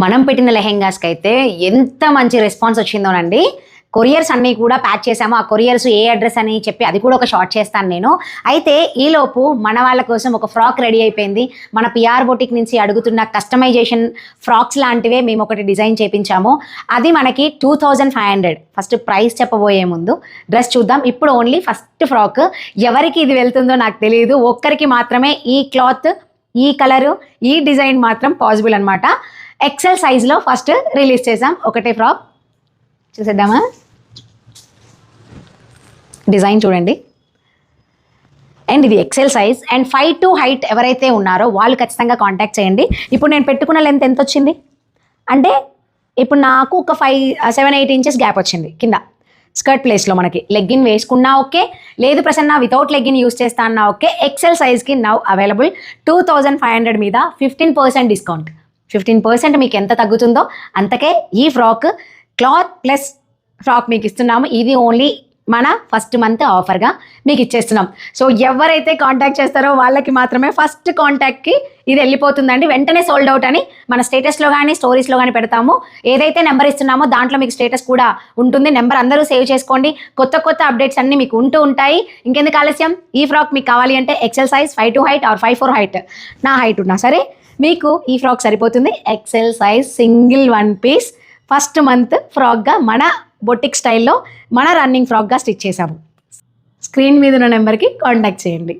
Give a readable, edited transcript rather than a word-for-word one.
మనం పెట్టిన లెహెంగాస్కి అయితే ఎంత మంచి రెస్పాన్స్ వచ్చిందోనండి. కొరియర్స్ అన్నీ కూడా ప్యాక్ చేసాము. ఆ కొరియర్స్ ఏ అడ్రస్ అని చెప్పి అది కూడా ఒక షార్ట్ చేస్తాను నేను. అయితే ఈలోపు మన వాళ్ళ కోసం ఒక ఫ్రాక్ రెడీ అయిపోయింది. మన పిఆర్ బొటిక్ నుంచి అడుగుతున్న కస్టమైజేషన్ ఫ్రాక్స్ లాంటివే మేము ఒకటి డిజైన్ చేయించాము. అది మనకి 2500. ఫస్ట్ ప్రైస్ చెప్పబోయే ముందు డ్రెస్ చూద్దాం. ఇప్పుడు ఓన్లీ ఫస్ట్ ఫ్రాక్ ఎవరికి ఇది వెళ్తుందో నాకు తెలియదు. ఒక్కరికి మాత్రమే ఈ క్లాత్, ఈ కలరు, ఈ డిజైన్ మాత్రం పాసిబుల్ అనమాట. ఎక్సెల్ సైజ్లో ఫస్ట్ రిలీజ్ చేసాం. ఒకటే ఫ్రాక్ చూసేద్దామా. డిజైన్ చూడండి. అండ్ ఇది ఎక్సెల్ సైజ్ అండ్ 5'2" హైట్ ఎవరైతే ఉన్నారో వాళ్ళు ఖచ్చితంగా కాంటాక్ట్ చేయండి. ఇప్పుడు నేను పెట్టుకున్న లెంత్ ఎంత వచ్చింది అంటే ఇప్పుడు నాకు ఒక 7-8 ఇంచెస్ గ్యాప్ వచ్చింది కింద స్కర్ట్ ప్లేస్లో. మనకి లెగ్గిన్ వేసుకున్నా ఓకే, లేదు ప్రసన్న వితౌట్ లెగ్గిన్ యూస్ చేస్తా అన్నా ఓకే. ఎక్సెల్ సైజ్కి నవ్ అవైలబుల్ 2500 మీద 15% డిస్కౌంట్. 15% మీకు ఎంత తగ్గుతుందో అంతకే ఈ ఫ్రాక్ క్లాత్ ప్లస్ ఫ్రాక్ మీకు ఇస్తున్నాము. ఇది ఓన్లీ మన ఫస్ట్ మంత్ ఆఫర్గా మీకు ఇచ్చేస్తున్నాం. సో ఎవరైతే కాంటాక్ట్ చేస్తారో వాళ్ళకి మాత్రమే ఫస్ట్ కాంటాక్ట్కి ఇది వెళ్ళిపోతుందండి. వెంటనే సోల్డ్ అవుట్ అని మన స్టేటస్లో కానీ స్టోరీస్లో కానీ పెడతాము. ఏదైతే నెంబర్ ఇస్తున్నామో దాంట్లో మీకు స్టేటస్ కూడా ఉంటుంది. నెంబర్ అందరూ సేవ్ చేసుకోండి. కొత్త అప్డేట్స్ అన్నీ మీకు ఉంటూ ఉంటాయి. ఇంకెందుకు ఆలస్యం, ఈ ఫ్రాక్ మీకు కావాలి అంటే XL size 5'2" height or 5'4" height, నా హైట్ ఉన్నా సరే మీకు ఈ ఫ్రాక్ సరిపోతుంది. XL size single 1 piece first month ఫ్రాక్గా మన బొటిక్ స్టైల్లో మన రన్నింగ్ ఫ్రాక్గా స్టిచ్ చేసాము. స్క్రీన్ మీద ఉన్న నెంబర్కి కాంటాక్ట్ చేయండి.